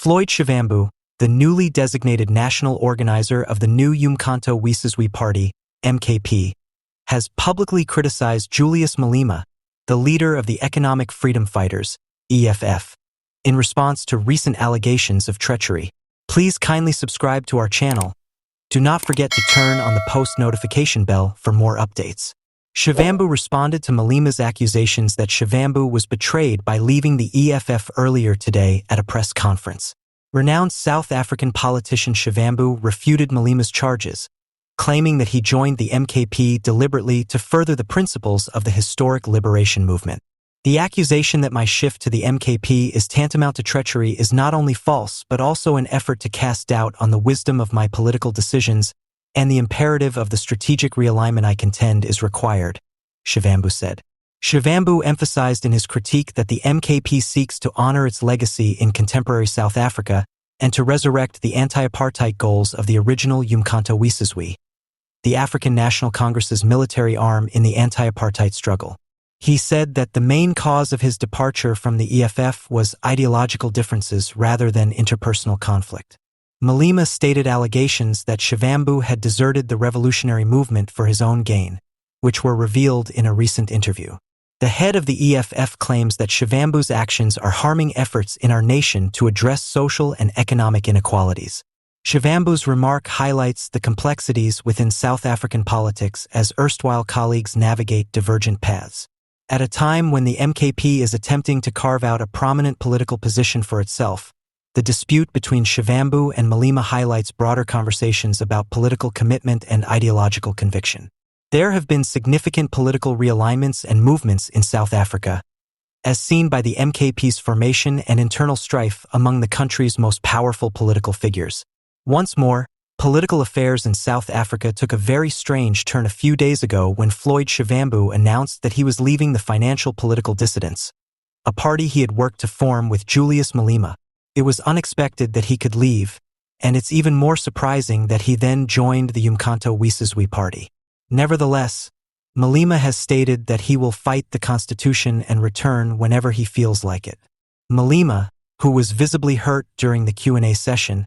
Floyd Shivambu, the newly designated national organizer of the new uMkhonto weSizwe party, MKP, has publicly criticized Julius Malema, the leader of the Economic Freedom Fighters, EFF, in response to recent allegations of treachery. Please kindly subscribe to our channel. Do not forget to turn on the post notification bell for more updates. Shivambu responded to Malema's accusations that Shivambu was betrayed by leaving the EFF earlier today at a press conference. Renowned South African politician Shivambu refuted Malema's charges, claiming that he joined the MKP deliberately to further the principles of the historic liberation movement. The accusation that my shift to the MKP is tantamount to treachery is not only false but also an effort to cast doubt on the wisdom of my political decisions and the imperative of the strategic realignment I contend is required, Shivambu said. Shivambu emphasized in his critique that the MKP seeks to honor its legacy in contemporary South Africa and to resurrect the anti-apartheid goals of the original uMkhonto weSizwe, the African National Congress's military arm in the anti-apartheid struggle. He said that the main cause of his departure from the EFF was ideological differences rather than interpersonal conflict. Malema stated allegations that Shivambu had deserted the revolutionary movement for his own gain, which were revealed in a recent interview. The head of the EFF claims that Shivambu's actions are harming efforts in our nation to address social and economic inequalities. Shivambu's remark highlights the complexities within South African politics as erstwhile colleagues navigate divergent paths. At a time when the MKP is attempting to carve out a prominent political position for itself, the dispute between Shivambu and Malema highlights broader conversations about political commitment and ideological conviction. There have been significant political realignments and movements in South Africa, as seen by the MKP's formation and internal strife among the country's most powerful political figures. Once more, political affairs in South Africa took a very strange turn a few days ago when Floyd Shivambu announced that he was leaving the Financial Political Dissidents, a party he had worked to form with Julius Malema. It was unexpected that he could leave, and it's even more surprising that he then joined the uMkhonto weSizwe party. Nevertheless, Malema has stated that he will fight the Constitution and return whenever he feels like it. Malema, who was visibly hurt during the Q&A session,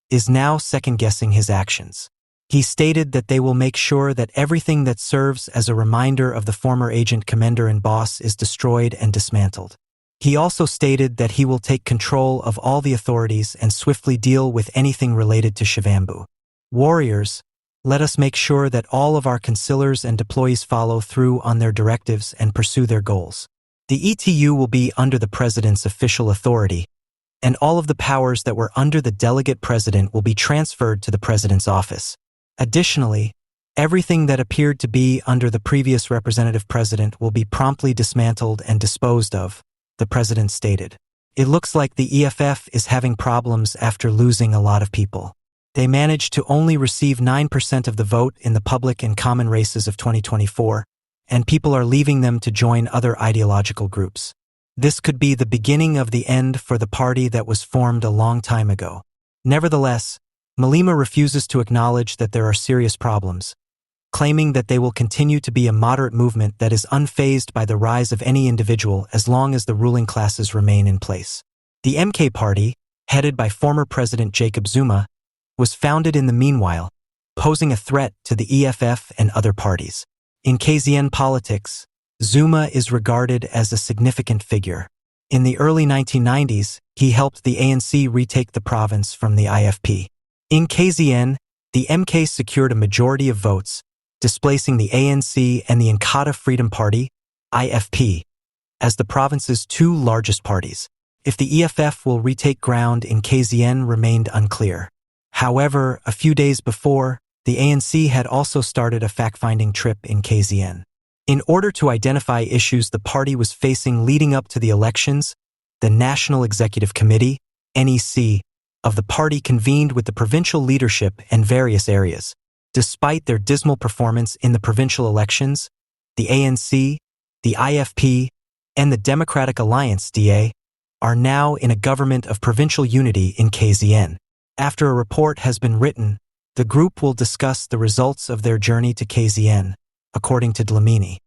is now second-guessing his actions. He stated that they will make sure that everything that serves as a reminder of the former agent commander and boss is destroyed and dismantled. He also stated that he will take control of all the authorities and swiftly deal with anything related to Shivambu. Warriors, let us make sure that all of our concealers and deployees follow through on their directives and pursue their goals. The ETU will be under the president's official authority, and all of the powers that were under the delegate president will be transferred to the president's office. Additionally, everything that appeared to be under the previous representative president will be promptly dismantled and disposed of, the president stated. It looks like the EFF is having problems after losing a lot of people. They managed to only receive 9% of the vote in the public and common races of 2024, and people are leaving them to join other ideological groups. This could be the beginning of the end for the party that was formed a long time ago. Nevertheless, Malema refuses to acknowledge that there are serious problems, claiming that they will continue to be a moderate movement that is unfazed by the rise of any individual as long as the ruling classes remain in place. The MK party, headed by former President Jacob Zuma, was founded in the meanwhile, posing a threat to the EFF and other parties. In KZN politics, Zuma is regarded as a significant figure. In the early 1990s, he helped the ANC retake the province from the IFP. In KZN, the MK secured a majority of votes, displacing the ANC and the Inkatha Freedom Party, IFP, as the province's two largest parties. If the EFF will retake ground in KZN remained unclear. However, a few days before, the ANC had also started a fact-finding trip in KZN. In order to identify issues the party was facing leading up to the elections, the National Executive Committee, NEC, of the party convened with the provincial leadership in various areas. Despite their dismal performance in the provincial elections, the ANC, the IFP, and the Democratic Alliance DA are now in a government of provincial unity in KZN. After a report has been written, the group will discuss the results of their journey to KZN, according to Dlamini.